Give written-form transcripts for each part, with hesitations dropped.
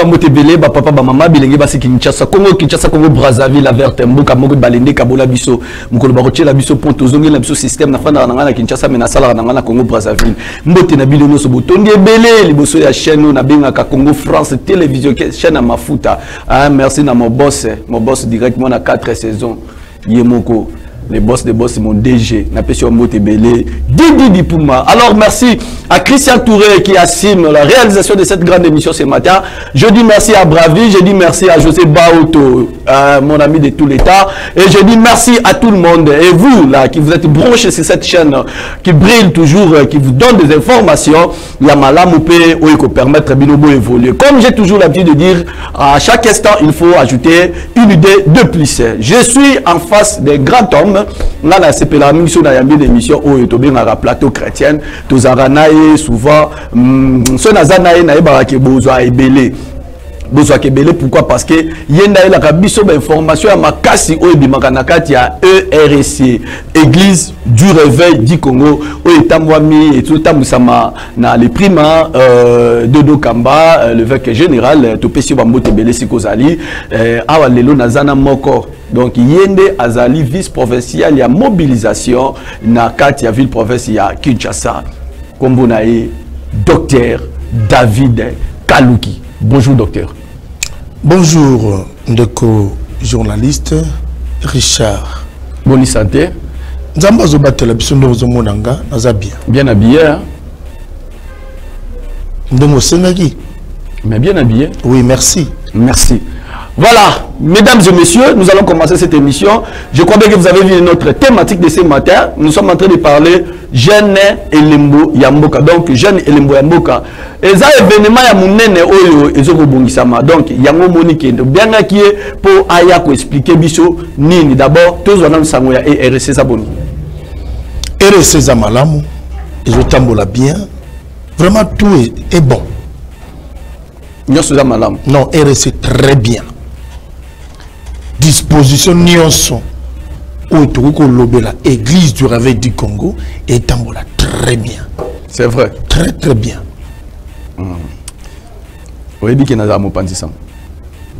ba motebele ba papa ba mama bilenge ba Kinshasa Congo Brazzaville la verte mboka moko balende kabola biso mukolo ba rochela biso pont ozongi na biso système na fanda na Kinshasa mais na sala na Congo Brazzaville mbote na bileno so botondi ebele liboso ya chaîne na benga ka Congo France télévision chaîne à mafuta. Merci à mon boss directement à 4 saisons Yemoko. Les boss, mon DG, Napesio Motebele, Didi Pouma. Alors, merci à Christian Touré qui assime la réalisation de cette grande émission ce matin. Je dis merci à Bravi, je dis merci à José Baoto, mon ami de tout l'État. Et je dis merci à tout le monde. Et vous, là, qui vous êtes branchés sur cette chaîne, qui brille toujours, qui vous donne des informations, il y a Malamoupé, où il faut permettre Binobo évoluer. Comme j'ai toujours l'habitude de dire, à chaque instant, il faut ajouter une idée de plus. Je suis en face des grands hommes. Là, c'est la mission d'ayambi d'émission où il y a un plateau chrétien. Tous aranaï souvent, ce nazanaï naï barake bozoa ebele. Bozoa kebele pourquoi? Parce que yenda la rabiso information à makasi où il y a ERC, Église du Réveil du Congo où il tamwami et tout tamusama na les primas Dodo Kamba, l'évêque général Topesio Bambote Bele Sikozali, awa lelo nazana moko. Donc, Yende Azali, vice-provincial, il y a mobilisation dans la ville provinciale Kinshasa. Comme vous n'avez, docteur David Kalouki. Bonjour, docteur. Bonjour, Ndeko, journaliste, Richard. Bonne santé. Bien habillé. Hein? Mais bien habillé. Oui, merci. Merci. Voilà, mesdames et messieurs, nous allons commencer cette émission. Je crois bien que vous avez vu notre thématique de ce matin. Nous sommes en train de parler jeune et lembo yamboka. Donc, jeune et lembo yamboka. Et ça, événement yamunene oyo ezoko bongisama. Donc, yango monique bien qui est pour ayako expliquer biso nini. D'abord, tous on a sangoya et RC Saboni. RC Zamalamu, je tambola bien. Vraiment tout est bon. Non, RC très bien. Disposition Nyonson où la Église du Réveil du Congo et tambola très bien. C'est vrai. Très très bien.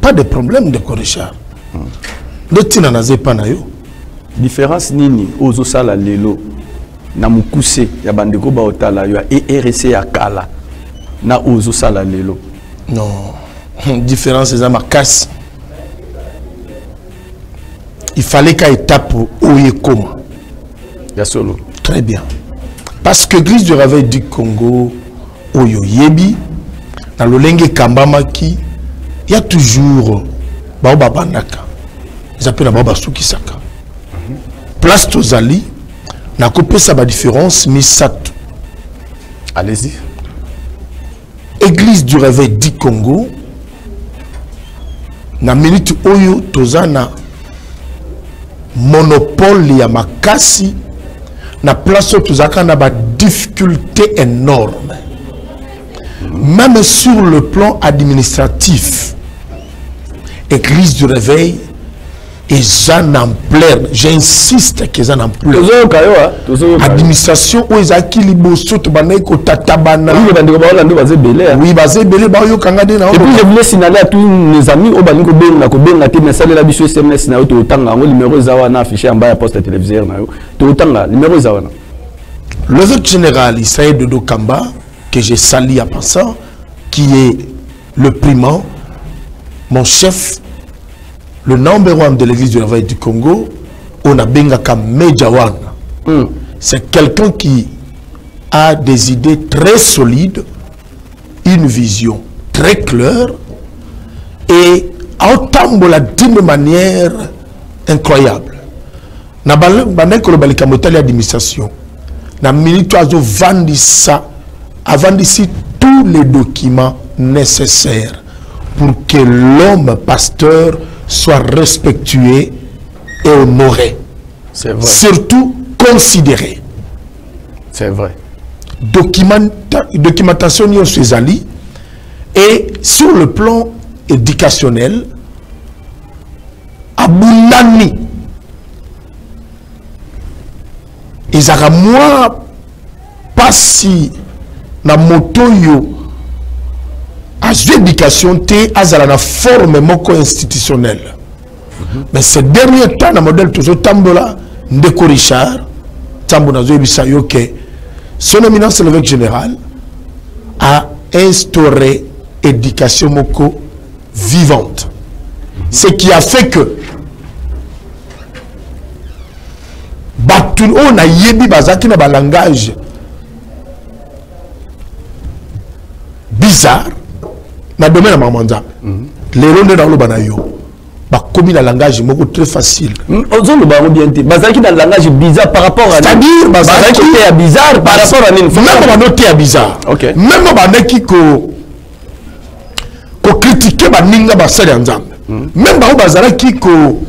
Pas de problème de Richard. Différence nini ozo sala lelo na mukuse ya bandeko ba otala yo et RC ya kala na ozo sala lelo. Non, différence c'est ma casse. Il fallait qu'à étape où il comment. Solo. Très bien. Parce que l'Église du Réveil du Congo, Oyo Yebi, dans le Lengue Kambamaki, il y a toujours Baoba Banaka. Ils appellent Baoba Soukisaka. Place Tozali, n'a coupé sa différence, mais ça. Allez-y. Église du Réveil du Congo, na minute Oyo Tozana. Monopole ya makasi na place où tous na ba difficulté énorme même sur le plan administratif. Église du Réveil et Jean Ampleur, j'insiste que Jean Ampleur administration où ils acquis liboso to banay ko tatabana oui basé belé ba yo kanga de na. Et puis je voulais signaler à tous mes amis au baniko benga ko benga te message la biso SMS na yo to tanga ngo numéro zawa na affiché en bas ya poste téléviseur na yo to tanga numéro zawa na. L'évêque général Isaïe Dodo Kamba que j'ai sali à passant qui est le primant, mon chef, le number 1 de l'église du Réveil du Congo, on a Bengaka Medjawan. C'est quelqu'un qui a des idées très solides, une vision très claire et entame d'une manière incroyable. Na balé ko balika motali administration. Na minute azo vandisa avant d'ici tous les documents nécessaires pour que l'homme pasteur soit respectué et honoré. C'est vrai. Surtout considéré. C'est vrai. Documentation de ces alliés et sur le plan éducationnel, Abounani, ils ont moi pas si na moto yo azwi éducation te azala na forme moko institutionnelle. Mais ces derniers temps, dans le modèle toujours Tambola, Ndeko Richard, Tambola Zoébissa Yoke, son éminence l'évêque général a instauré éducation moko vivante. Ce qui a fait que on a yebi bazaki na langage bizarre na domaine de Mamanda. Les rondes dans le banayo. Comme il a un langage très facile. Bazaki dans le langage bizarre par rapport à. C'est-à-dire, Bazaki est bizarre par rapport à nous. Même on est bizarre. Même on est qui critiquer baninga basali ensemble. Même on bazaki ko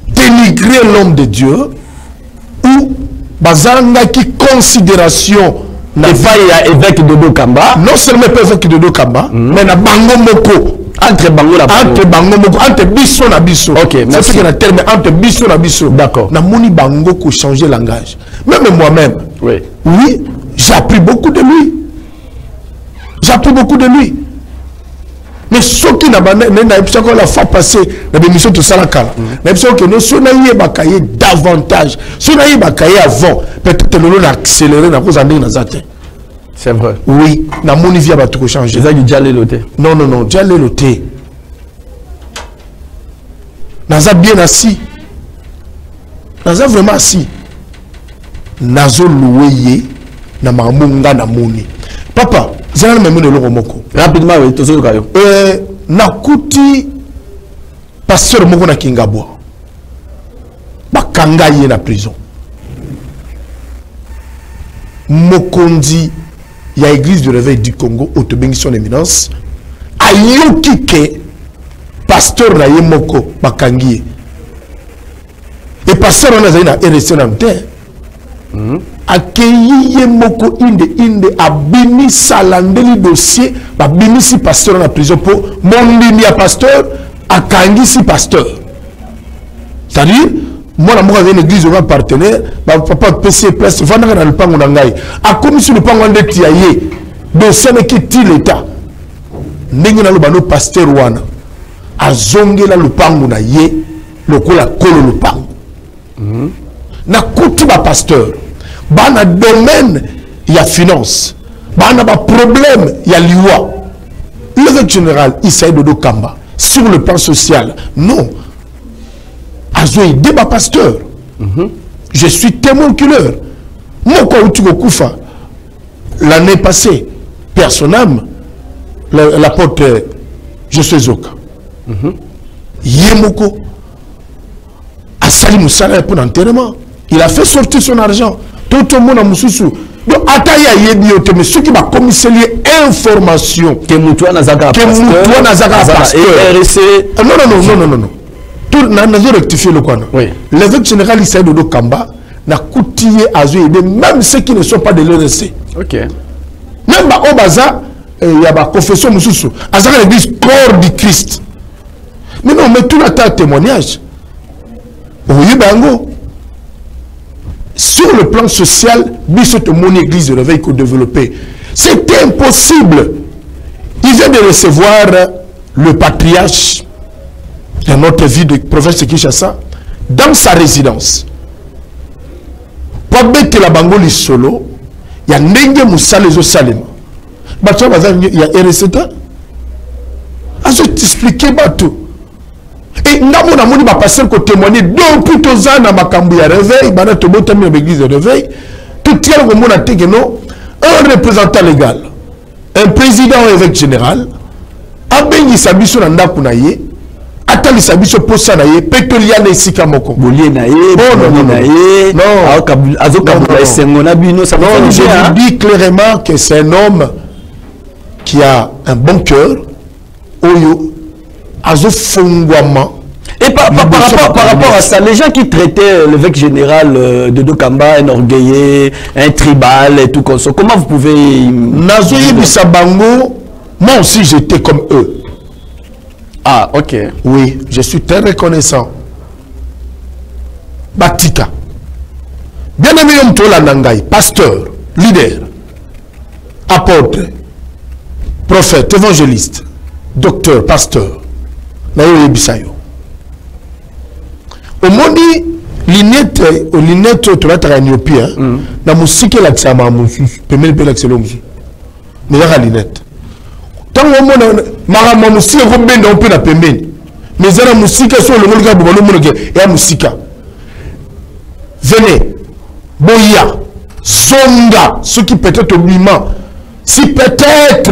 dénigrer l'homme de Dieu ou bazanga qui considération na faille évêque Dodo Kamba. Non seulement évêque Dodo Kamba, mais na bango moko. Entre bango la entre biso na biso. Ok, merci. C'est ce qu'on a terme entre biso na biso. D'accord. Na moni bango ko changer langage. Même moi-même. Oui. Oui, j'ai appris beaucoup de lui. J'ai appris beaucoup de lui. Mais ce qui n'a pas la fois passée dans l'émission de Salakala, n'a pas que nous sommes allés davantage. Si on a eu bakaye avant, peut-être que nous avons accéléré dans nos années. C'est vrai. Oui, na mon vie va tout changer. C'est déjà l'éloté. Non, déjà l'éloté. Naza bien assis. Naza vraiment assis. Nazo loué na mamunga na moni. Papa, zana même le loromoko. Rapidement, oui, tout ça kayo. Nakuti pasteur moko na Kingabwa. Bakanga ye na prison. Mokondi ya église du réveil du Congo autobengi son éminence ayoki ke pasteur na ye moko bakangi et pasteur on a na RSC na mte akeyi ye moko inde abimi salandeli dossier babimi si pasteur na prison po mondimi ya pasteur akangi si pasteur, c'est-à-dire moi la moko une église on partenaire papa PC presse vanda na lupango na ngai akomi sur lupango ndeti ya ye dossier qui ti l'état ndenge na lobano pasteur wana azongela lupango na ye lokola kolo lupango na kuti ba pasteur bana domaine ya finance bana ba problème ya liwa l'évêque général Issa Dodo Kamba sur le plan social non azo aidé ma pasteur. Je suis témoin oculaire. Moi, quand l'année passée, personne l'apôtre Josué Zoka. Yemoko a sali Moussala pour l'enterrement. Il a fait sortir son argent. Tout le monde a moussou. Donc, ataya yebiote, mais ceux qui m'a commissaire information. Que Moutoua Nazaka pasteur. Non. Nous rectifier le quoi. Oui. L'évêque général Issa Dodo Kamba n'a coutillé à aider même ceux qui ne sont pas de l'ERC. Ok. Même au Baza, il y a la confession Moussou. À ça, l'église corps du Christ. Mais non, mais tout le témoignage. Oui, bango. Sur le plan social, cette mon église de réveil qu'on développé. C'était impossible. Il vient de recevoir le patriarche dans notre vie de prophète Kinshasa, dans sa résidence. Pour mettre la Bangoli solo, il y a Nenge Moussa les Salem. Il y a RST. Je t'expliquer tout. Et nous avons passé le témoigner depuis tous les ans dans ma cambouille réveil, dans l'église de réveil. Tout le monde a dit que non, un représentant légal, un président ou évêque général, a béni sa mission dans Ndakunaye. Attends, ça biso posa na ye petolia na esika moko bolie na ye non azokabula esengo na bino ça non je vous dis clairement que c'est un homme qui a un bon cœur oyo azofungwama. Et par rapport à ça, les gens qui traitaient l'évêque général de Dodo Kamba un orgueilleux, un tribal et tout comme ça, comment vous pouvez Nazoye Bisabango, moi aussi j'étais comme eux. Ah, ok. Oui, je suis très reconnaissant. Batika. Bien aimé Mtola Nangai, pasteur, leader, apôtre, prophète, évangéliste, docteur, pasteur, nayo yebisayo. Au moni linette, au linette tu vas te réunir na musique la tsama musu, pemel bela xelo musu. Mais la linette. Tant au mona mara musique ko benda on peut na pemel. Mais la musique sur le monde ka bolo monde ke ya musique. Venez. Boya. Zonga, ce qui peut-être obligement. Si peut-être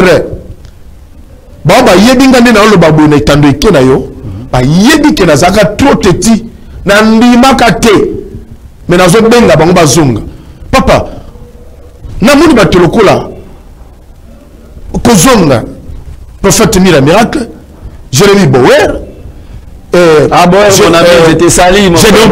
Baba yebinga nena olo babu na itando ikena yo ba yebi ke na zaka trop teti na ndima kate mais na zo benga bango bazonga papa na muni batolokola kozonga prophète Mira Miracle Jérémy Bower ah bon mon ami j'étais sali mon frère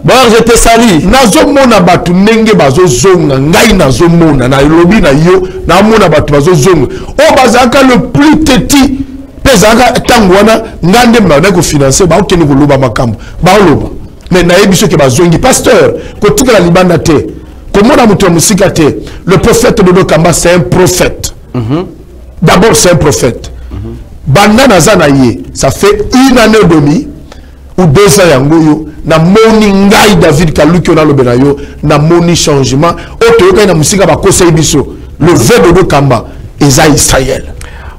bon j'étais sali nazo mona batu ndenge bazo zonga ngai nazo mona na lobi na yo na mona batu bazo zonga o bazaka le plus petit pezaka tango wana ngande mba ko financer ba okeni ko loba makambo ba loba mais na yebiso ke bazongi pasteur ko tika la libanda te ko mona muto musika te le prophète Dodo Kamba c'est un prophète d'abord c'est un prophète banda nazana ye ça fait 1 année et demie ou 2 ans yangoyo na moni ngai David Kaluki na lobena yo na moni changement otoyoka na musika ba conseil biso le vrai Dodo Kamba eza Israël.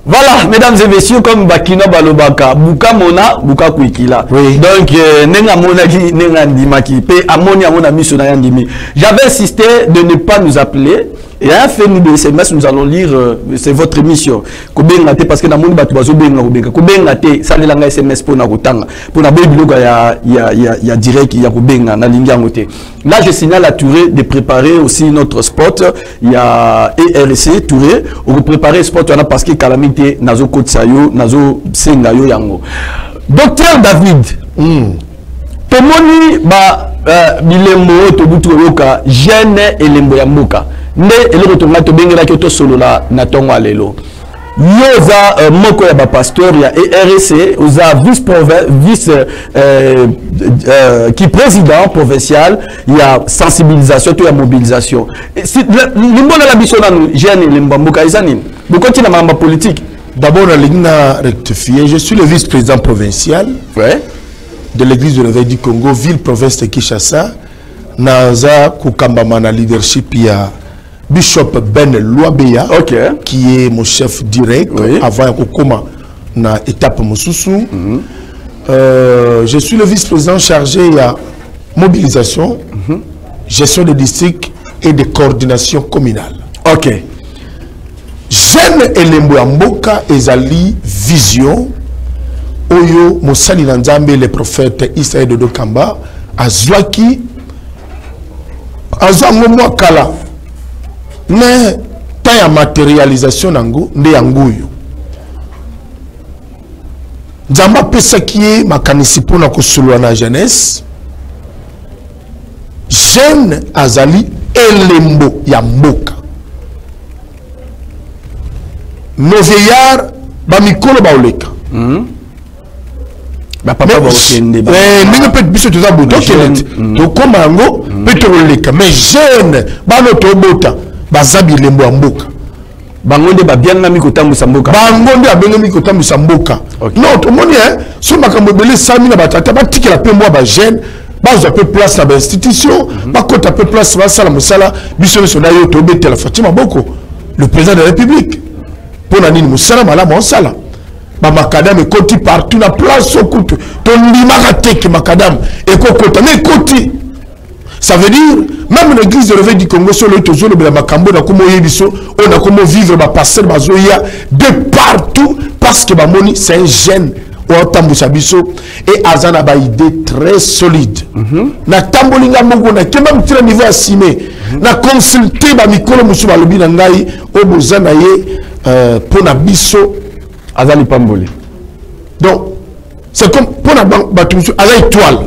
Voilà, mesdames et messieurs, comme Bakina Balobaka, Buka Mona, Buka Kuikila. Oui. Donc, Nenga Monaki, Nenga Ndimaki, Pe Amoni Amona Misona Yandimi. J'avais insisté de ne pas nous appeler. Et à la fin de SMS, nous allons lire, c'est votre émission. Kobengate, parce que dans le monde, Batubazo Benga Kobenga. Kobengate, ça n'est SMS pour Nakotanga. Pour la Biloga, il y a direct, il y a Kobenga, na Lingangote. Là, je signale à Touré de préparer aussi notre spot. Il y a ERC, Touré. On va préparer spot, parce que Calamité, Nazo Kotsayo, Nazo Sengayo Yango. Docteur David, Tomoni, Bilembo, Tobutu Yoka, Jeune et Lembo Yamboka. Nde eloko tonga to bengela ke to solola na tongo alelo yoza moko ya ba pasteur ya ERC oza vice qui président provincial ya sensibilisation to ya mobilisation limbola la biso na jeune lembamboka izanini bokoti na mamba politique d'abord la ligne a rectifié je suis le vice-président provincial de l'église de l'éveil du Congo ville province de Kinshasa naza kukambama na leadership ya Bishop Ben Louabeya, qui est mon chef direct avant Kokoma na étape Moussousou. Je suis le vice-président chargé de la mobilisation, gestion des districts et de coordination communale. Ok. Jeune Elembo Mboka ezali vision Oyo Moussali Nanzambe le prophète Israël Dodo Kamba Azwaki Azwango Kala. Mais ta ya matérialisation nango nde yangoyo nzamba pesa kiye makanisi pona kosulwa na jeunesse jeune azali elembo ya mboka nos vieillards ba mikolo ba oleka ba papa ba okende ba ndenge pe biso toza boto kenet to koma yango pe to oleka mais jeune ba no to bota bazabi lembo ya mboka bangonde ba bianga mikotambusa mboka bangonde abenga mikotambusa mboka non to moni so makambo belé sami na batata batikela pe mwa ba jeune bazwa pe place na ba institution bakota pe place ba sala musala biso so na yo to betela Fatima Boko le président de la République pour nani musala malama on sala ba makadam ekoti partout na place okutu to ndimaka teke makadam ekokota mais ekoti. Ça veut dire, même l'église de l'éveil du Congo, sur le tozo, le makambo, na komo yebiso, on a comment vivre ma passer bazoya de partout, parce que Bamoni, c'est un jeune, ou tambusabiso, et Azana ba idée très solide. Na tambolinga mongo, na même très niveau assimé, na consulté ba mikolo musu balobi na ngai, o bozana ye, pour na biso, Azali Pamboli. Donc, c'est comme, pour na batumusu, Azali étoile.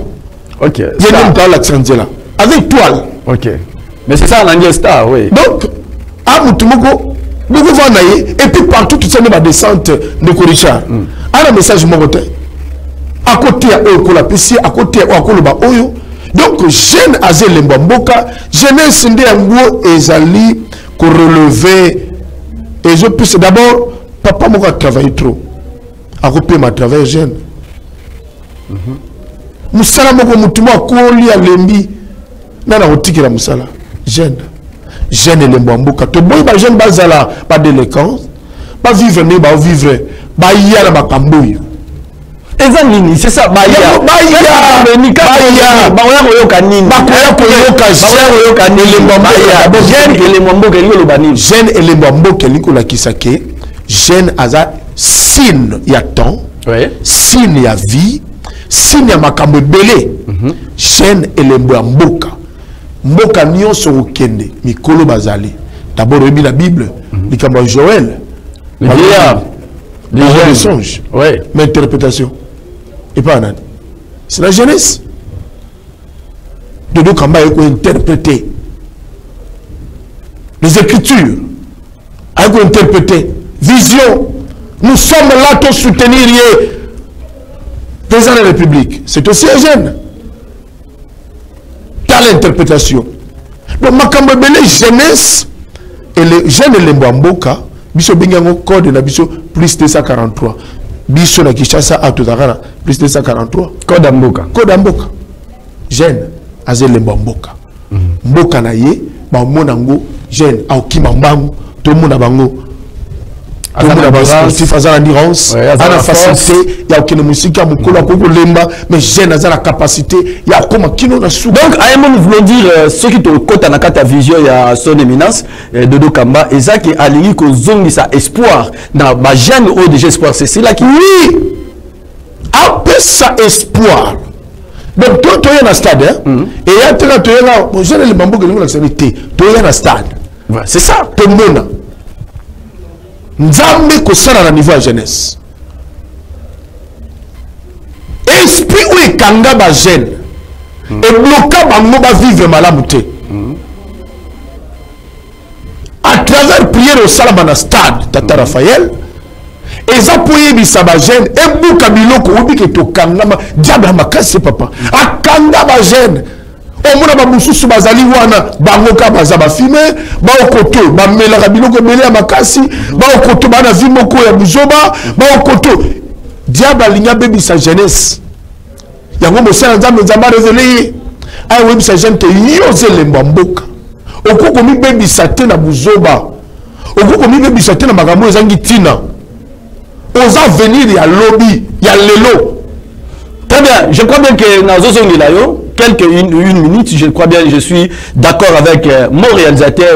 Ok. Il y a une la là. Avec toile. Ok. Mais c'est ça l'anglais star, oui. Donc, à Moutoumoko, nous pouvons aller, et puis partout, tout ça, nous va descente de Korichar. À la message, mon côté. À côté, à Okola PC, à côté, à Okoloba Oyo. Donc, jeune Azel Mbamboka, jeunesse Sende Ango et Zali, qu'on relever, et je puisse d'abord, papa moko a travaillé trop akope ma travail jeune musala moko mutumo akoli alembi nana kotikela musala jeune elembo mboka to boy ba jeune bazala ba délinquance ba vivre ne ba vivre ba yala ba kamboyo Nini, c'est ça, jeune aza signe ya temps, signe ya vie, signe ya makambo belé. Jeune elembo ya mboka. Mboka nyonso okende mikolo bazali. D'abord la Bible, likambo ya Joël. Les songes. Mais interprétation. Et pas Anan. C'est la jeunesse. Dodo Kamba a interprété les Écritures. A interprété vision. Nous sommes là pour soutenir le président de la République. C'est aussi un jeune. Dans l'interprétation. Donc, Makambo Bele jeunesse et les jeunes et les Mbamboka, biso bingango code na biso plus 243. Biso na Kishasa atuzakana plus 243. Code Mboka. Code Mboka. Jeune azele Mbamboka. Mboka na ye ba monango jeune aokima mbangu to mona bango. Sportif à l'endurance, à la facilité, il y a aucune musique, à mais jeune à la capacité, il y a comme qui nous a sous. Donc, à un moment, nous voulons dire ce qui te côte à ta vision, il y a son éminence, Dodo Kamba, et ça qui est allié qu'aux zones, ça espoir, dans ma jeune haut déjà espoir, c'est là qui. Oui! Après ça, espoir. Donc, toi, tu es dans le stade, et il y a un peu là, mon jeune, les bambous que nous avons accepté, tu es dans le stade. C'est ça. Tout le monde. Nzambe kosala na niveau ya jeunesse. Esprit ou ekanga ba jeune. Et bloquer bango ba vivre malamu te. À travers prière au salama na stade Tata Raphaël, eza poye bisa ba jeune et buka biloko obi ke to kanga ma diable makasi papa. Akanga ba jeune. Omona ba mususu bazali wana bango ka baza ba filmer ba okoto ba melaka biloko belé ya makasi ba okoto ba na vie moko ya buzoba ba okoto diable linya bebi sa jeunesse yango mosala nzambe nzamba révélé ay webi sa jeune te yozele mbamboka okoko mi bebi sa te na buzoba okoko mi bebi sa te na makambo ezangi tina oza venir ya lobby ya lelo. Très bien, je crois bien que dans Zozongilayo, une minute, je crois bien, je suis d'accord avec mon réalisateur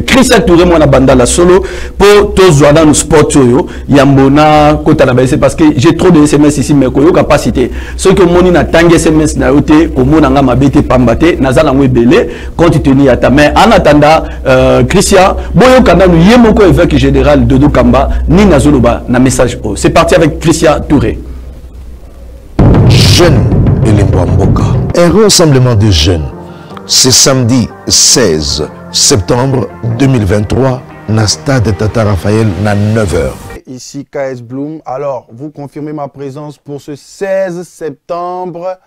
Christian Touré, mon bandala solo, pour tous dans le sport, Yambona, Kotanabese, parce que j'ai trop de SMS ici, mais qu'il y a capacité. Ce que mon n'a tangé SMS n'a été, au monde n'a pas été pambate, n'a pas belé, compte tenu à ta main. En attendant, Christian, Boyo Kanda, nous y mon évêque général Dodo Kamba, ni Nazoloba, na message. C'est parti avec Christian Touré. Jeunes et les Mbamboka. Un rassemblement de jeunes. C'est samedi 16 septembre 2023, na stade Tata Raphaël, na 9h. Ici KS Bloom. Alors, vous confirmez ma présence pour ce 16 septembre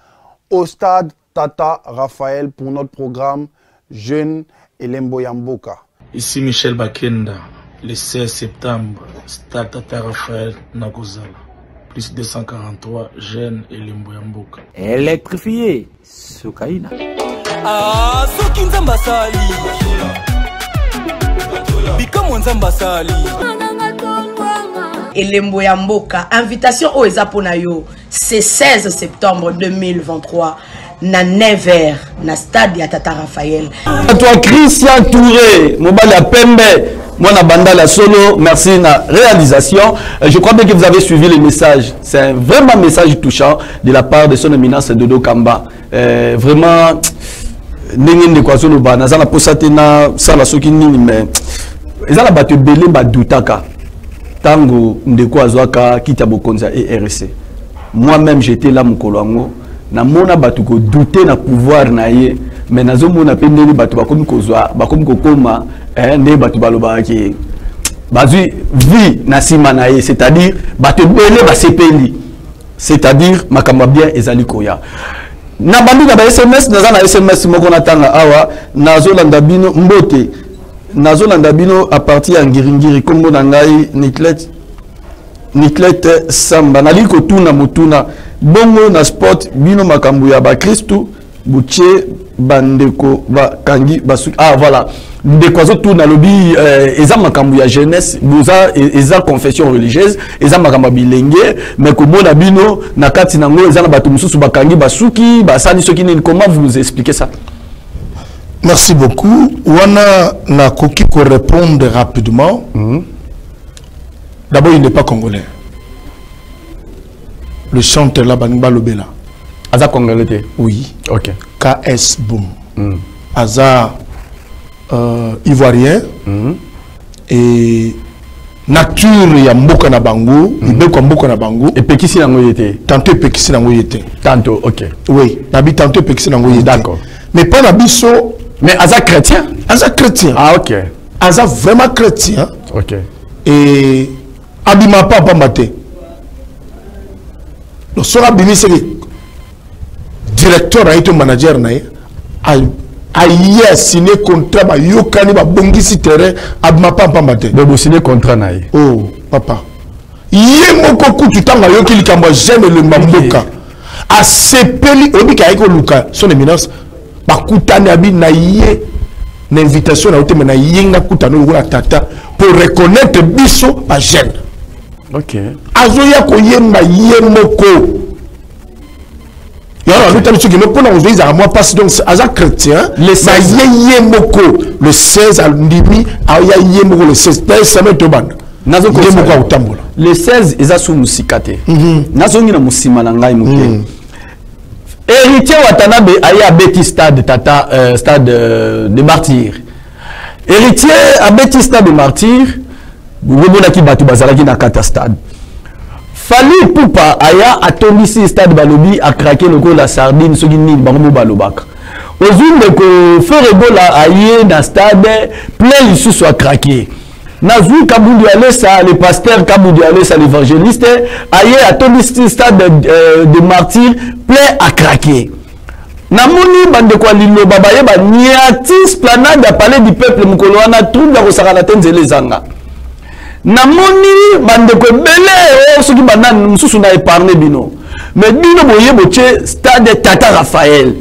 au stade Tata Raphaël pour notre programme Jeunes et les Mbamboka. Ici Michel Bakenda, le 16 septembre, stade Tata Raphaël, Nakozala. Plus 243 jeunes et les Mbamboka. Électrifié, Soukaina. Ah, Soki Nzamba Sali. Bikamo Nzamba Sali. Et les Mbamboka, invitation au Ezaponayo, c'est 16 septembre 2023, na 9h, na stade ya Tata Raphaël. À toi, Christian Touré, Mobile à Pembe. Moi, na banda la solo, merci na réalisation. Je crois bien que vous avez suivi le message. C'est vraiment un message touchant de la part de son éminence Dodo Kamba. Vraiment, n'engin de quoi solo ba, nazana posatena, ça la soki nini, mais ils ont la battu belé ba doutaka. Tango ndeko azwaka kitabo konza et RC. Moi-même, j'étais là mukoloango. Na mona batu ko douter na pouvoir na ye. Mais nazo mona pendeli batu bakomi kozwa, bakomi kokoma. Ne batu baloba ki bazui vie na sima na ye, c'est-à-dire batu belé ba sepeli, c'est-à-dire makamba bien ezali koya na bandu na ba SMS naza na SMS moko na tanga awa nazo landa bino mbote nazo landa bino à partir ya ngiringiri kombo na ngai Niklet Niclette Samba nali ko tuna mutuna bongo na sport bino makambu ya ba Kristu buche bandeko ba kangi basu voilà de quoi tout na lobby eza makambu ya jeunesse buza eza confession religieuse eza makambu bilenge mais ko bona bino na kati nango eza na batu mususu bakangi basuki basani soki nini comment vous nous expliquez ça? Merci beaucoup. Wana na koki ko répondre rapidement. D'abord, il n'est pas congolais. Le chanteur là, Baniba Lobela. Aza congolais? Oui. Ok. KS Boom. Aza ivoirien. Et nature ya mboka na bango, ibeko mboka na bango. Et pekisi nango yete. Tantôt pekisi nango yete. Tantôt, ok. Oui, nabi tantôt pekisi nango yete. D'accord. Mais pas nabiso. Mais Aza chrétien? Aza chrétien. Ah ok. Aza vraiment chrétien. Ok. Et abima pas pambate. Le sera bimi c'est le directeur a été manager nae a signé contrat ba yokani ba bongisi terrain abima pas pambate. Bo signé contrat nae. Oh papa. Yé moko kutu tanga yoki likambo j'aime le mamboka. A sepeli obika iko luka son éminence ba kutani abi na yé l'invitation na ote na yenga kutano la tata pour reconnaître biso ba jeune. Ok. Azoya koyemba yemoko. Yara luta biso kino pona ozoiza à moi parce donc aza chrétien le 16 yemoko le 16 aldimi aya yemoko le 16 ça met to banda. Nazo ko yemoko utambola. Le 16 eza su musikate. Nazo ngina musima na ngai muke. Héritier Watanabe aya beti stade tata stade de martyr. Héritier a beti stade de martyr. Bubona ki batu bazalaki na kata stade. Fali Poupa aya atondisi stade balobi a craquer le la sardine soki nini bango balobaka. Ozunde ko faire bola aye na stade plein lisusu a craquer. Nazui Kaboudi Alessa, le pasteur Kaboudi Alessa, l'évangéliste, aye atondisi stade de martyr plein à craquer. Namoni bande kwa lilo babaye ba niatis planade à palais du peuple mukolo wana trouve la rosara tenzele zanga. Namoni bande ko belé ceux qui banane mususu na épargné bino. Mais bino boye boche stade Tata Raphaël.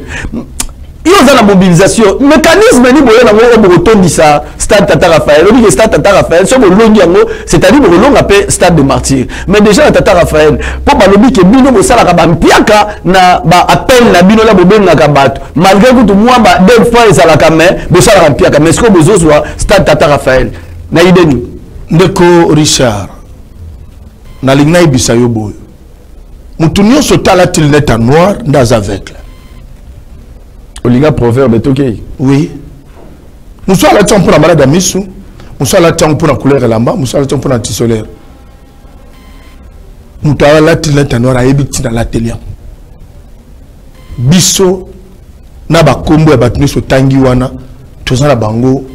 Il y a la mobilisation. Mécanisme ni boye na ngo botondisa stade Tata Raphaël. On dit que stade Tata Raphaël so bolongi yango, c'est-à-dire bolonga pe stade de martyr. Mais déjà Tata Raphaël, pour balobi ke bino bo sala ka ba mpiaka na ba appel na bino la bobenga ka bato. Malgré que tout moi ba deux fois ils ala ka mais bo sala ka mpiaka mais ce que bozo soit stade Tata Raphaël. Na ideni ndeko Richard. Na lingna ibisa yo boyo. Mutunyo sotala til neta noir ndas aveugle. Olinga proverbe toke. Oui. Nous sommes là pour la malade à Missou. Nous sommes là pour la couleur et l'amba. Nous sommes là pour la tissolaire. Nous sommes là pour la noire à ébiti dans l'atelier. Bisso na ba kombo ya batuni so tangi wana. Toza la bango.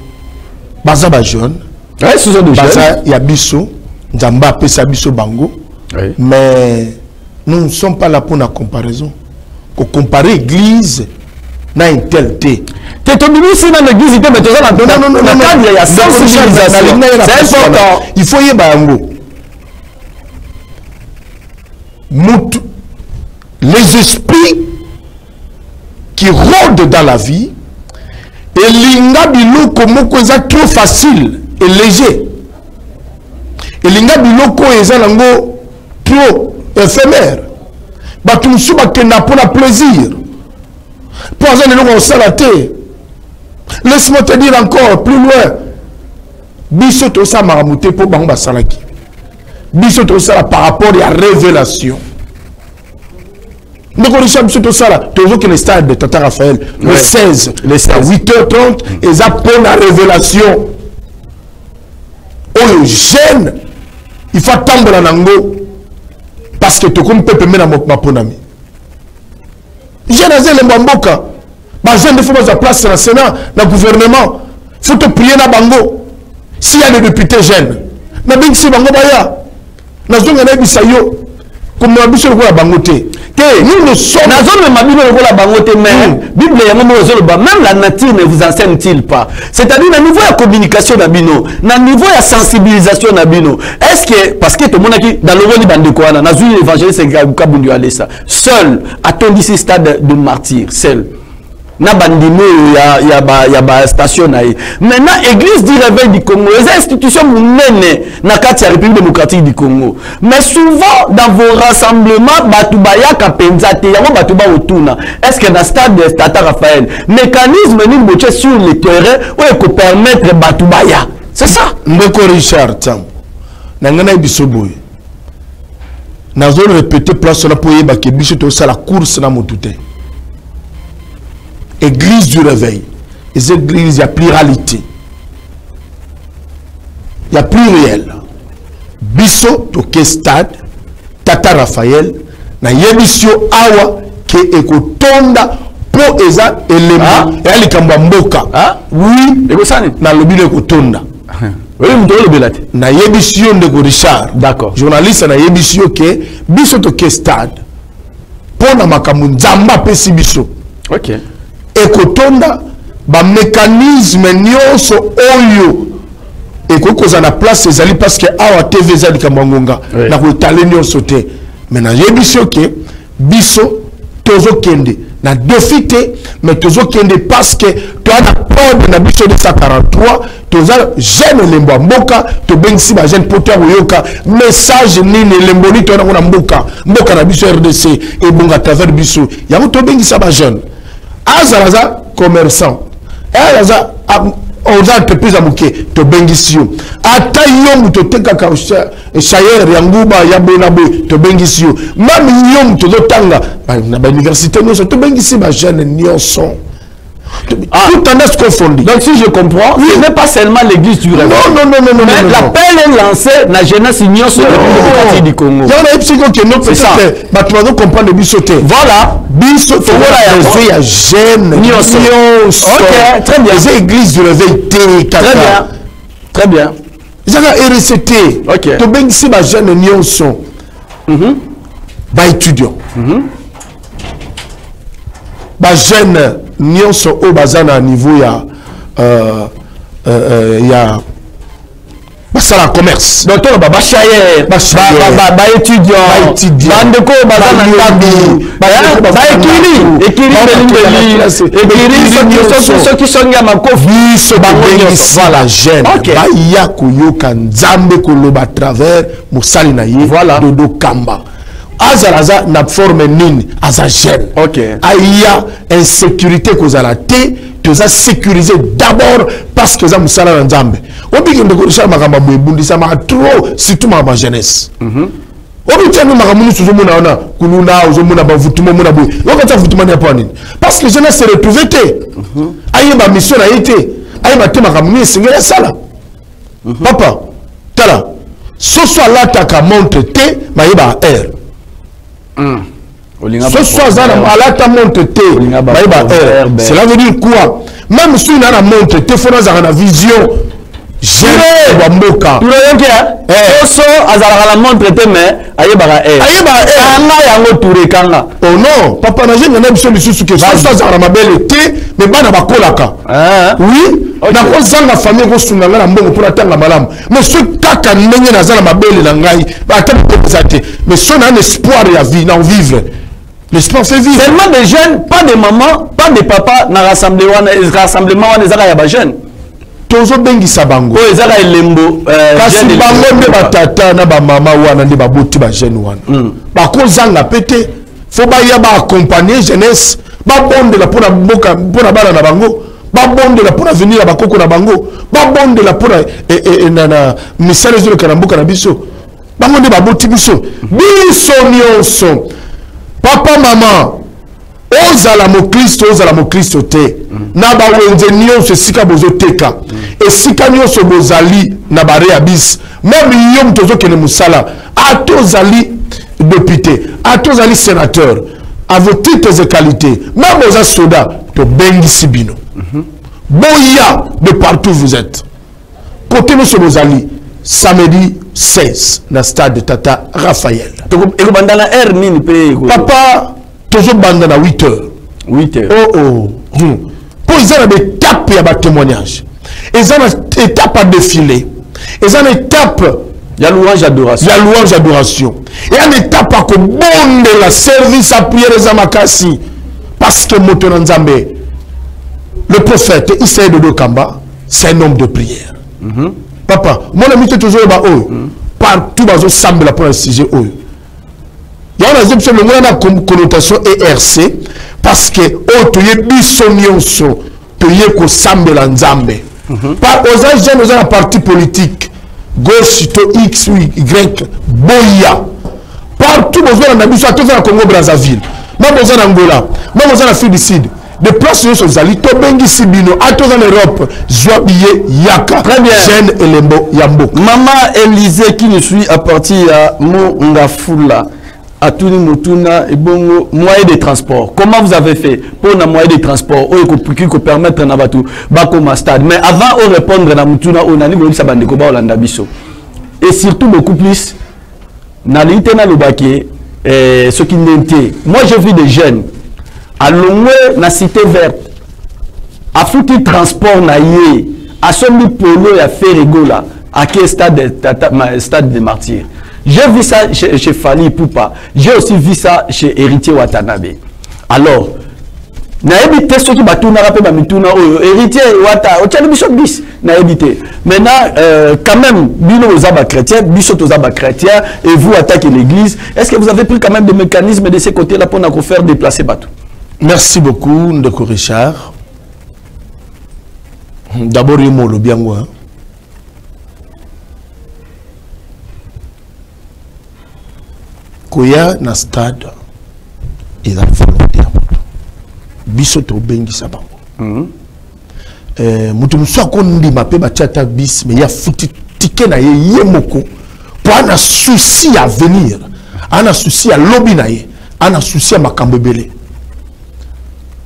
Baza ba jeune. Ouais, ce sont des jeunes. Baza ya bisso. Nzamba pesa bisso bango. Oui. Mais nous ne sommes pas là pour la comparaison. Pour comparer église na une telle thé. Tu es dans l'église, mais tu es dans il y a sensibilisation. C'est important. Il faut y aller. Les esprits qui rôdent dans la vie, et l'inga biloko moko est trop facile et léger. Et l'inga biloko est trop éphémère. Batumsu bakenda pour la plaisir. Laisse-moi te dire encore plus loin. Bisoto sa maramouté pour Bamba Salaki. Bisoto sa par rapport à la révélation. Nous connaissons Bisoto sa toujours que le stade de Tata Raphaël, le 16, à 8h30, et ça pour la révélation. Oh, le jeune, il faut attendre la nango. Parce que tu comme peuple mena ma ponami. J'ai rasé le Mbamboka. Bah, j'ai des fois à place dans le Sénat, dans le gouvernement. Il faut te prier dans Bango. S'il y a des députés jeunes, na bing si Bango Baya, na zonga na bisayo. comme la biso la bangoté. Nous ne sommes la bangoté, mais Bible même la nature ne vous enseigne-t-il pas? C'est-à-dire, au niveau de la communication, au niveau de la sensibilisation, est-ce que, parce que tout le monde qui dans le rôle de Koana, dans l'évangéliste, seul, a-t-on dit ce stade de martyr, seul. Na bandimo ya station na maintenant église du réveil du Congo les institutions mène na kati ya République démocratique du Congo mais souvent dans vos rassemblements batubaya kapenzate yango batuba otuna est-ce que dans stade de Tata Raphaël mécanisme ni boche sur le terrain ou ko permettre batubaya c'est ça Mbeko Richard Tam nangana bisoboy nazo répéter place na poye ba ke biso to sala course na motute. Église du réveil. Les églises, il y a pluralité. Il y a pluriel. Bisso, toke stade, Tata Raphaël, na yebisio awa, ke ekotonda, po eza élément, et ali kamba mboka. Oui, na lobile ekotonda. Oui, m'dolo belate. Na yebisio ndeko Richard. D'accord. Journaliste na yebisio ke, bisso toke stade, po na makamu nzamba pesi bisso. Ok. Ekotonda ba mécanisme nyonso oyo ekokoza na place ezali parce que awa TV ezali kamangonga na ko tale nyonso te mais na yebisio ke biso tozo kende na défité mais tozo kende parce que to na code na biso de 143 toza jeune lembo mboka to bengisi ba jeune poto yoka message nini lembo ni to na mboka na biso RDC et bonga travers biso ya to bengisa ba jeune Azaraza commerçant. Azaza entreprise à mouké to bengisio. Ata yom to teka ka shayer yanguba ya bonaboy to bengisio. Mam yom to tanga na ba université nous to bengisi ba jeune nyonso. Tout en est confondu. Donc si je comprends, oui, ce n'est pas seulement l'église du réveil. Non. Mais l'appel est lancé la jeunesse union sur le pays du Congo. Il y a un psycho qui non peut-être bah tu vas comprendre le bisoté. Voilà, bisoté voilà ya jeune union. OK, très bien. Les églises du réveil très bien. Ils ont RCT. OK. To ben si ba jeune union sont. Ba étudiant. Ba jeune nyonso au bazana à niveau ya basala commerce docteur baba chayer ba étudiant bandeko bazana ndabi ba ekiri ceux qui sont ya makofi so voilà jeune ba ya koyoka nzambe koloba travers musali na ye dodo kamba azalaza na forme nini aza jeune. OK. Aya insécurité kozala te, tu as sécurisé d'abord parce que ça musala nzambe. Obi ngende ko sha makamba bundisa ma trop surtout ma jeunesse. Obi tenu makamunu suzomuna ona kuluna uzomuna ba vutumo muna boy. Lokata vutumo na poni. Parce que jeunesse se retrouver te. Aye ba mission na été. Aye ba te makamunu singela sala. Papa, tala. Ce soit là ta montre te, maye ba air. Ce soit ça la ta montre T, cela veut dire quoi? Même si on a la montre T, il faut avoir la vision. J'ai Wamboka. So azala la montre T mais ayeba yango touré kanga. Oh non, papa na j'ai ngana biso biso que ça azala mabele T mais bana bakolaka. Oui, na ko zanga famille ko sunga na mbongo pour atanga malamu. Mais ce kaka ndenge na zala mabele na ngai, ba ta pesate. Mais son un espoir ya vie, na vivre. L'espoir fait vivre. Seulement des jeunes, pas de maman, pas de papa na rassemblement wana ezaka ya ba jeunes. Tozo bengi sabango. Oh ezaka elembo kasi bango nde batata na ba mama wana nde baboti ba jeune wana. Ba ko zanga pété. Faut ba ya ba accompagner jeunesse, ba bondela pour na mboka, pour na bana na bango. Ba bondela pour venir na bakoko na bango. Ba bondela pour na misale zo kana mboka na biso. Bango nde baboti biso. Biso nyonso. Papa, maman, ozala mo Christo te. Na ba wenze nyonso sika bozo teka. Et sika nyonso bozali na ba reabis. Même yom tozo kene musala. Atozali député, atozali sénateur. À vos titres et qualités. Même aux soda, to bengi sibino. Boya de partout vous êtes. Côté nous bozali. Samedi 16 na stade Tata Raphaël. Et bandana R nini pe papa toujours bandana 8 heures. 8 heures. Oh. Pour ils ont des étapes à témoignage. Ils ont des étapes à défiler. Ils ont des étapes. Il y a louange adoration. Il y a louange adoration. Il y a une étape à bonde la service à prière des amakasi. Parce que Motonanzambe, le prophète Issa Dodo Kamba, c'est un homme de prière. Papa, mon ami est toujours là-bas. Partout dans le semble pour un sujet. Il y a une connotation ERC parce que tu es bisonionso, tu es ko semble l'anzambe. Par aux agents dans la partie politique, gauche, X ou Y, Boya. Partout dans la Nabisou, à tout dans Congo Brazzaville, même dans Angola, même dans l'Afrique du Sud. De place sur Zali, Tobengi Sibino, à tous en Europe, Zouabiye, Yaka, très bien. Jeanne et Lembo, Yambo. Maman Élisée qui nous suit à partir de Mongafula, à Tuni Motuna et bon moyen de transport. Comment vous avez fait pour un moyen de transport qui peut permettre à Batou Bakoma Stade? Mais avant de répondre à Motuna, on a dit que ça va découvrir Olanda Bisso. Et surtout beaucoup plus, dans l'Itena Lobake, ce qui n'était. Moi j'ai vu des jeunes. À l'ongwe na cité verte, à foutu transport na yé, à sommi polo et à Ferrigola, à quel stade de martyrs. J'ai vu ça chez Fali Poupa, j'ai aussi vu ça chez Héritier Watanabe. Alors, na évité ce qui batou na rappel bamituna Héritier Wata, au biso bis na évité. Maintenant, quand même, bino aux abats chrétiens, biso aux abats chrétiens, et vous attaquez l'église. Est-ce que vous avez pris quand même des mécanismes de ces côtés-là pour nous faire déplacer bateau? Merci beaucoup, Ndeko Richard. D'abord, il m'a bien moi. Koya na stade, il a volonté. Bisoto bengi sabango. Mutumso akondi mape bachata bis, mais il y a foutu ticket na ye moko. Pour un souci à venir, un souci à lobby na ye, un souci à makambebele.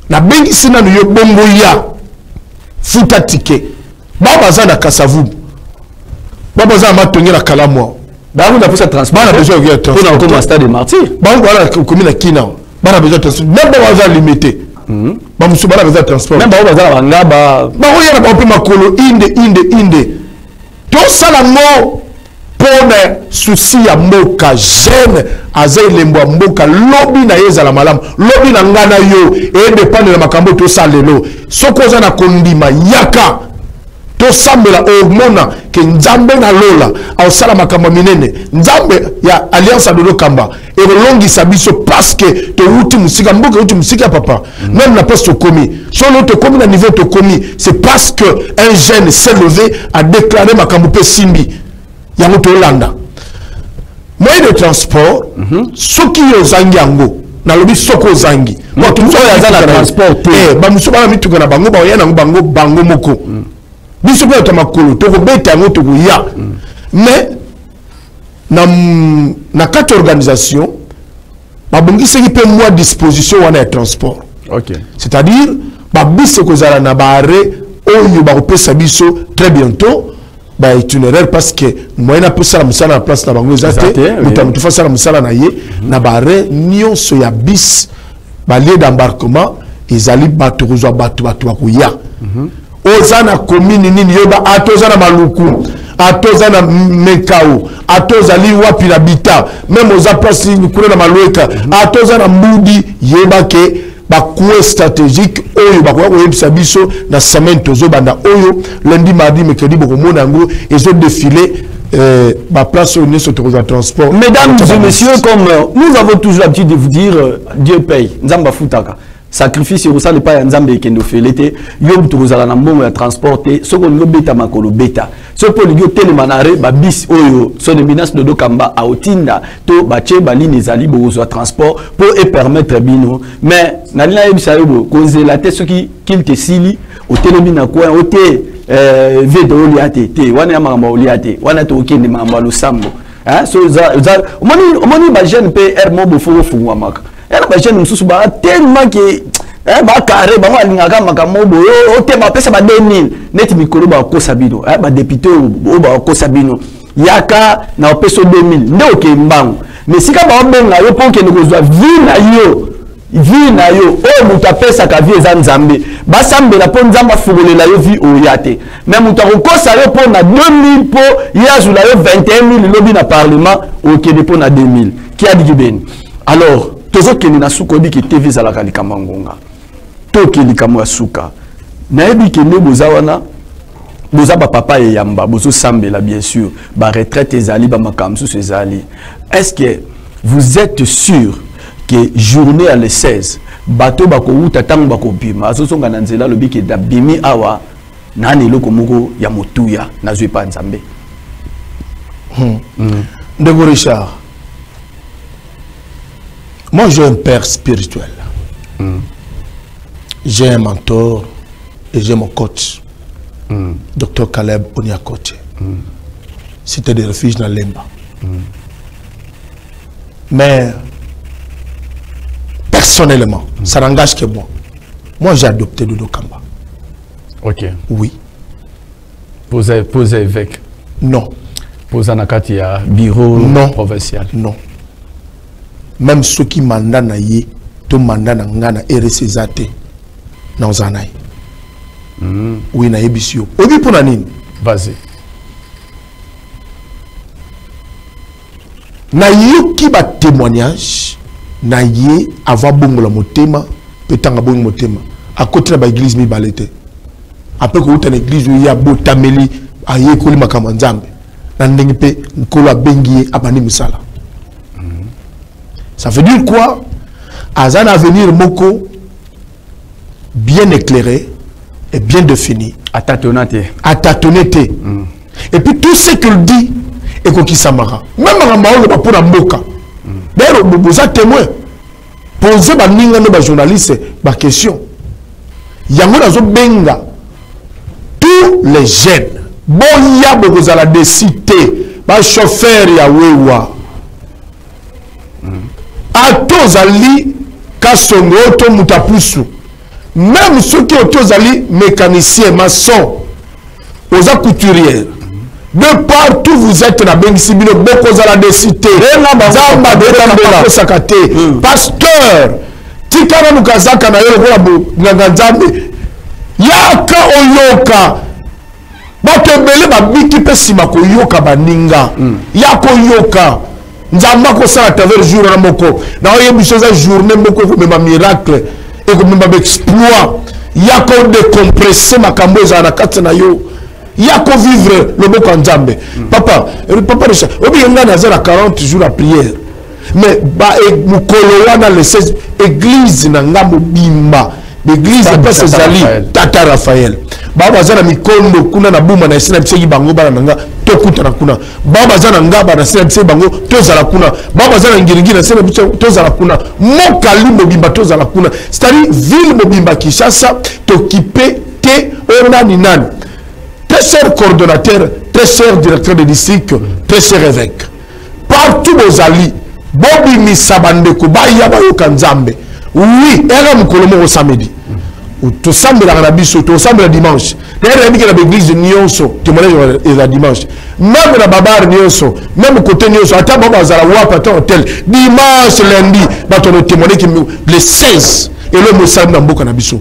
Na bengi sina no yo bongo ya futa ticket baba za na kasavu baba za matongi na kalamwa baba na posa transport bana besoin de transport on a comme stade de martyr baba wala commune kina bana besoin de transport même baba za limité ba musu bana besoin de transport même baba za ngaba ba ko yana ba pe makolo inde to sala mo pona souci ya mboka jeune azai lembo mboka lobi na yeza la malam lobi na ngana yo e dépendre na makambo to salelo soko za na kondima yaka to sambela omona ke nzambe na lola au sala makambo minene nzambe ya alliance Dodo Kamba e longi sabiso parce que to uti musika mboka uti musika papa même na poste komi solo to komi na niveau to komi c'est parce que un jeune s'est levé à déclarer makambo pe simbi ya moto Hollanda moyen de transport soki yo zangi yango na lobi soko zangi moto ya za transport ba musoba na mituka na bango ba yana bango moko biso ko tamakolo to ko beta yango to ya mais na quatre organisation ba bongi seki pe moi disposition wana ya transport. OK, c'est-à-dire ba biso ko zala na bare oyo ba ko pesa biso très bientôt. Bah itinéraire parce que moyen peu ça la musala na place na bango ezate mutu fa ça la musala na ye na bare nyonso ya bis ba lieu d'embarquement ezali bato kozwa bato bakuya ozana commune nini yoba atozana maluku atozana mekao atozali wapi na bita même oza place ni kuna na malweka atozana mbudi yeba ke bakoué stratégique oyo bakoya koyebisa biso na semaine tozobanda oyo lundi mardi mercredi bokomona yango ezo défilé ma place au nyonso tokoza transport. Mesdames et messieurs, comme nous avons toujours l'habitude de vous dire, Dieu paye nzamba futaka sacrifice au sein de pas nzambe kendo felete yo tozala na mbongo ya transporter soko ngo beta makolo beta so pour le télémanare ba bis oyo so de menace Dodo Kamba a otinda to bache balini zali bozo transport pour et permettre bino mais na lina yebisa yo konzela te soki qu'il te sili au télémina quoi au te vedo liate te wana mama oliate wana to okende mama lo sambo hein so za omoni ba jeune pe mo bo fo fungwa maka elle ba jeune mususu ba tellement que ba carré ba walingaka makambo bo o te ba pesa ba 2000 net mikolo ba ko sabino ba député o ba ko sabino yaka na opeso 2000 nde oke mbangu mais sika ba obenga yo pour que nous kozwa vie na yo o muta pesa ka vie za nzambe basambela po nzamba fugolela yo vie oyate mais muta kokosa yo po na 2000 po yazula yo 21000 lobi na parlement okende po na 2000 qui a dit ben alors tozo kende na suko di ki TV za la kalikamba ngonga to ke likamo ya suka na yebi kende bozawana boza ba papa et yamba bozo sambela bien sûr ba retraite ezali ba makamsu ezali est-ce que vous êtes sûr que journée à le 16 bateau bako uta tango bako bima azosonga na nzela lobi ke da bimi awa nani loko moko ya motuya na zwe pa nzambe Ndego Richard, moi j'ai un père spirituel, j'ai un mentor et j'ai mon coach, Dr Caleb Oniakoche, cité des refuges dans Lemba. Mais personnellement, ça n'engage que moi. Moi j'ai adopté Dodo Kamba. Ok. Oui. Posez évêque. Non. Posez nakati ya bureau non. Provincial. Non. Même ceux qui mandat na ye, tout mandat na ngana RCZT na ozanaï. Oui na yebisio. Obi pour nani? Vas-y. Na yo qui ba témoignage na ye avant bongola motema petanga bongo motema à côté de la église mi balete après que vous l'église où il y a botameli aye koli makamanzambe na ndenge pe nkolo abengi abani musala. Ça veut dire quoi? À un avenir moko bien éclairé et bien défini. À tâtonner. Et puis tout ce qu'il dit et qui samara. Même à Maolo pour la moka. D'ailleurs, vous êtes témoin. Posez ba ninga no ba journaliste ba question. Yango nazo benga tous les jeunes. Boya bozala de cité ba chauffeur ya wewa. Atozali kasongo to mutapusu. Même ceux qui otozali mécanicien maçon, aux couturières. De partout vous êtes na bengisibino boko zala de cité. Zamba de sakate. Pasteur, tikana mukazaka na yelo kwa nganzambe. Yaka oyoka. Batebele ba biki pesima ko yoka baninga. Yako yoka. Nzamba ko sa à travers jour na moko. Na oyebiso za journée moko ko mema miracle et ko mema exploit. Yako décompresser makambo za na kati na yo. Yako vivre le boko nzambe. Papa Richard, obi yanga na 40 jours à prière. Mais ba mukolo wana le 16 église na ngambo bimba. L'église de Père Zali Tata Raphaël. Baba zana mikondo kuna na buma na sina bisegi bango bana nga tokuta na kuna. Baba zana ngaba na sina bisegi bango tozala kuna. Baba zana ngiringi na sina bisegi tozala kuna. Mokali mobimba tozala kuna. C'est-à-dire ville mobimba Kinshasa t'occuper te onani nani. Très cher coordonnateur, très cher directeur de district, très cher évêque. Partout aux alliés, Bobi Misabande Kubaya Bayoka Nzambe. Oui, elle a mon au samedi. Tout semble la rabiso, tout semble la dimanche. D'ailleurs, il y a l'église de Nyonso, qui est la dimanche. Même la babar Nyonso, même côté Nyonso, à table, on va à hôtel. Dimanche, lundi, on va témoigner le 16. Et le mot samedi dans Boka Nabiso.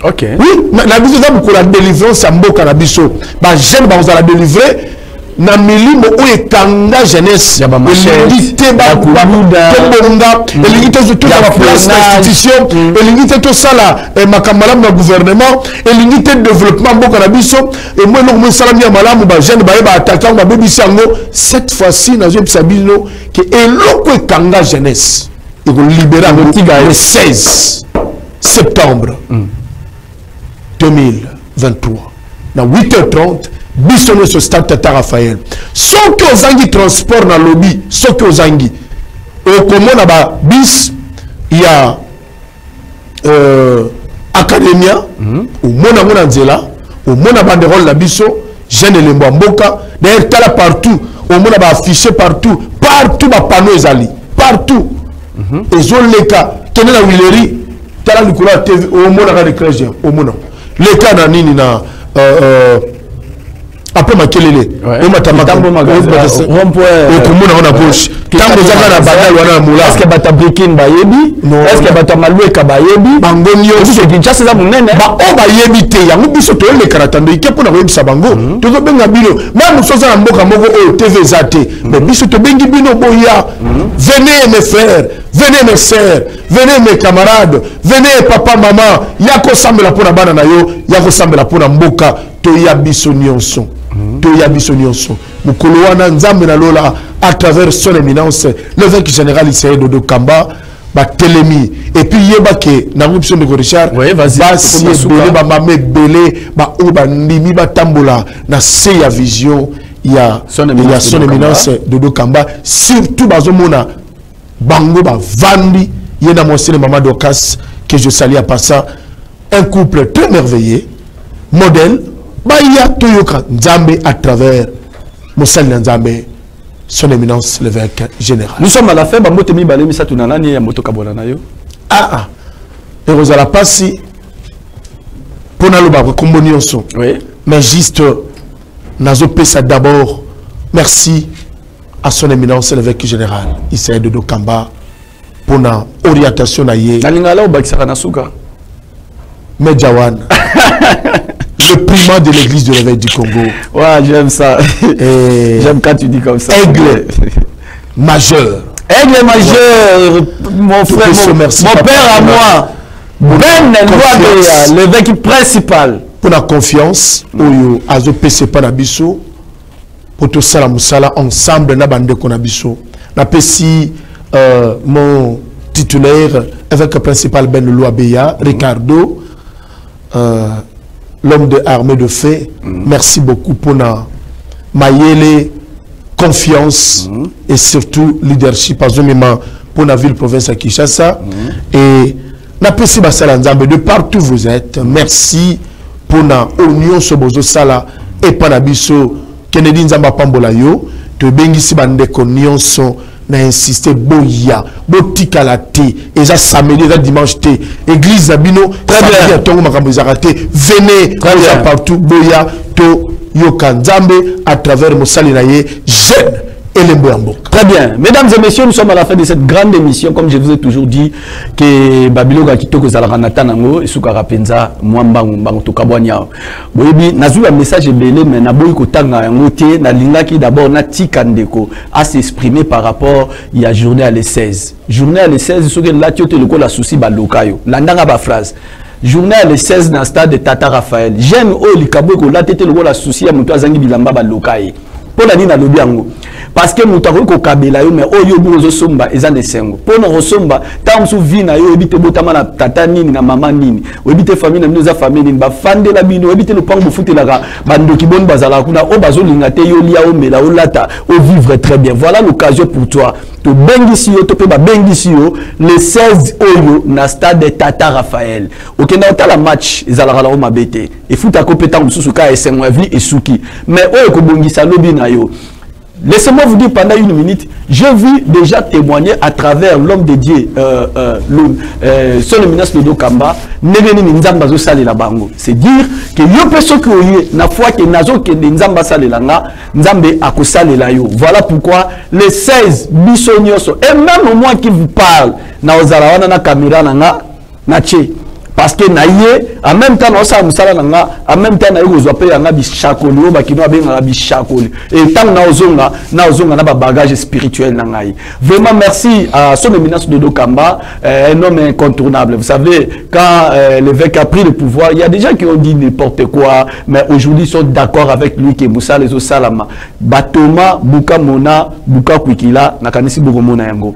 Ok. Oui, la visite de la délivrance à Mboka Nabiso. Bah, jeune, bah, on va la délivrer. Na milimo où est kanga jeunesse. Ya ba machete. Ba kubuda. Tobonga. Elingite tout la place d'institution. Elingite tout ça là. Makamala na gouvernement. Elingite développement Mboka Nabiso. Et moi non moi salami malamu ba jeune ba attaquant ba baby sango. Cette fois-ci na jeune sabino que eloko est kanga jeunesse. Et vous libérer le 16 septembre 2023. Dans 8h30, bisonné sur stade Tata Raphaël. Sauf que aux anguilles transport dans le lobby, sauf que aux anguilles. Au commun là-bas, bis, il y a Academia, au Mona Monanzela, au Mona Banderole la biso, Jeanne et Mboka, d'ailleurs, t'as là partout, au Mona va affiché partout, partout, ma panneau ezali, partout. Et zone les cas, tenez la Willery, t'as là le courant TV, au Mona va les crèches, au Mona. Les cas dans Nini, après makelele on a gauche est-ce que bata brikin bayebi est-ce que bata malweka bayebi bangonio c'est Kinshasa za munene ba o bayebi te yango biso to le karatando ike pona koyebisa bango to benga bino même soza na mboka moko o TV zate mais biso to bengi bino boya venez mes frères venez mes sœurs venez mes camarades venez papa maman yako sambela pona bana na yo yako sambela pona mboka to ya biso nyonso to ya biso nyonso mukolo wana nzambe na lola à travers son éminence l'évêque général Isaïe Dodo Kamba ba telemi et puis yeba ke na ruption de Richard ba si belé ba mamé belé ba o ba ndimi ba tambola na se ya vision ya son éminence Dodo Kamba surtout bazomona bango ba vandi yena mon sœur maman Dokas que je salue à passant un couple très merveilleux modèle Baya Toyoka Nzambe à travers Moussal Nzambe, son éminence l'évêque général. Nous sommes à la fin, Bamotemi Balemi Satunanani et Moto Kabonanayo. Ah, et vous allez passer pour Naloba, Kombonionso. Oui. Mais juste, Nazo Pesa d'abord, merci à son éminence l'évêque général, Isaïe Dodo Kamba, pour la orientation naïe. Nalingala ou Bakisara Nasuka. Medjawan. Le primat de l'église de l'évêque du Congo. Ouais, j'aime ça. J'aime quand tu dis comme ça. Aigle majeur. Aigle majeur, mon frère, mon père à moi. Ben l'évêque principal. Pour la confiance, Azo PC Panabiso, pour tout ça, ensemble, na bande Konabiso. Na PC, mon titulaire, évêque principal Ben Louabeya, Ricardo. L'homme de armée de feu, merci beaucoup pour la maïele, confiance et surtout leadership pour la ville province à Kinshasa. Et la PC Bassalanzambe, de partout vous êtes, merci pour la union Sobozo Sala et Panabiso, Kennedy Nzamba Pambolayo, de Bengisi Bandeko Nyonso. Na insisté boya botika la thé et ça samedi et dimanche thé église Zabino très bien tongo makambo zakate venez partout boya to yoka Nzambe à travers Mosali naye jeune et les Mboyamboka. Très bien. Mesdames et messieurs, nous sommes à la fin de cette grande émission. Comme je vous ai toujours dit, que Babilo Gakitoko Zalaranata Nango et Soukara Penza, Mwambango, Mbango Tokabwanya. Boyebi, nazu un message belé, mais Naboy Kotanga Yangote, Nalinga qui d'abord Nati Kandeko à s'exprimer par rapport il y a journée à les 16. Journée à les 16, ce que là, tu as le souci Balokayo. Landanga ba phrase. Journée à les 16 dans le stade de Tata Raphaël. J'aime au Likabo, là, tu as le souci à Moutouazangi Bilamba Balokaye. Pour la ligne à l'obiango. Parce que nous avons kabela mais oyo bozo somba ezane sengo pour nous somba tant sou vie na yo ebite botama na tata nini na mama nini ebite famille na nous famille nini ba fande la bino ebite le pango futela ka bandoki bon bazala kuna o bazolinga te yo lia o mela o lata o vivre très bien. Voilà l'occasion pour toi to bengisi yo to pe ba bengisi yo le 16 oyo na stade de Tata Raphaël okenda otala match ezala la o mabete et futa kopeta mususu ka esengo vie et suki mais oyo ko bongisa lobi na yo. Laissez-moi vous dire pendant une minute, je vis déjà témoigner à travers l'homme de Dieu, son éminence Dodo Kamba, c'est dire que yo personne que na foi que nazo que nzamba salelanga, nzambe akosalela yo. Voilà pourquoi les 16 bisonyoso et même moi qui vous parle na ozala wana na caméra nanga na che. Parce que naïe, en même temps, en même temps, et tant na bagage spirituel. Vraiment, merci à son éminence Dodo Kamba, un homme incontournable. Vous savez, quand l'évêque a pris le pouvoir, il y a des gens qui ont dit n'importe quoi, mais aujourd'hui ils sont d'accord avec lui que Moussa les Salama, Batoma, Buka Mona, Buka Kwikila, Nakanisi Bogomona Yango.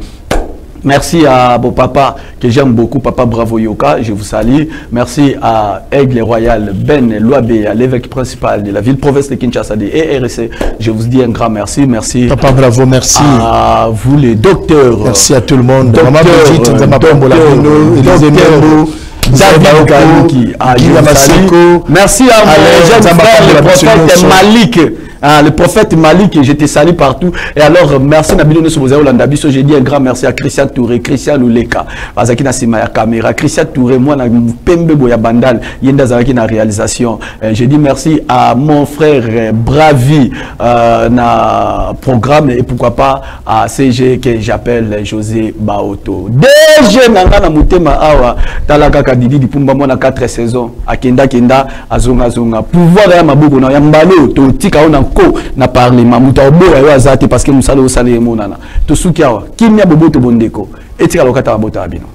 Merci à mon papa que j'aime beaucoup, papa Bravo Yoka, je vous salue. Merci à Aigle Royal Ben Louabé, à l'évêque principal de la ville province de Kinshasa et RSC. Je vous dis un grand merci. Merci. Papa Bravo, merci. À vous les docteurs. Merci à tout le monde. Docteur, merci à mon jeune frère, le prophète Malik. le prophète Malik, je te salue partout. Et alors, merci Nabilo Nesobozao Landabiso. J'ai dit un grand merci à Christian Touré, Christian Luleka, Azaki Nasima ya caméra, Christian Touré, moi, na Pembe Boya Bandal, Yenda Zaki na réalisation. J'ai dit merci à mon frère Bravi, na programme, et pourquoi pas à CG que j'appelle José Baoto. DG Nangana Mutema Awa, Talaka Kadidi di Pumba Mona 4 saisons, à Kenda Kenda, Azonga Zonga. Pouvoir ya Maboko na Yambalo, to tika on ko na parlement, Muta Obo ya Azate parce que Musalo Osale Monana. To Sukiawa, Kimia Bobo to Bondeko, et tika lokata Abota Abino.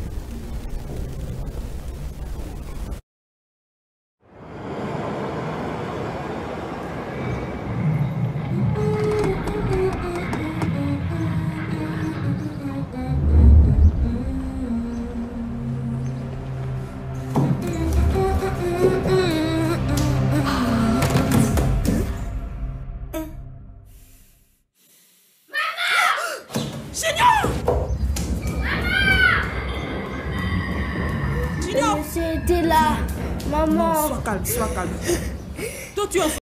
C'était là, maman. Sois calme, sois calme. Toi, tu as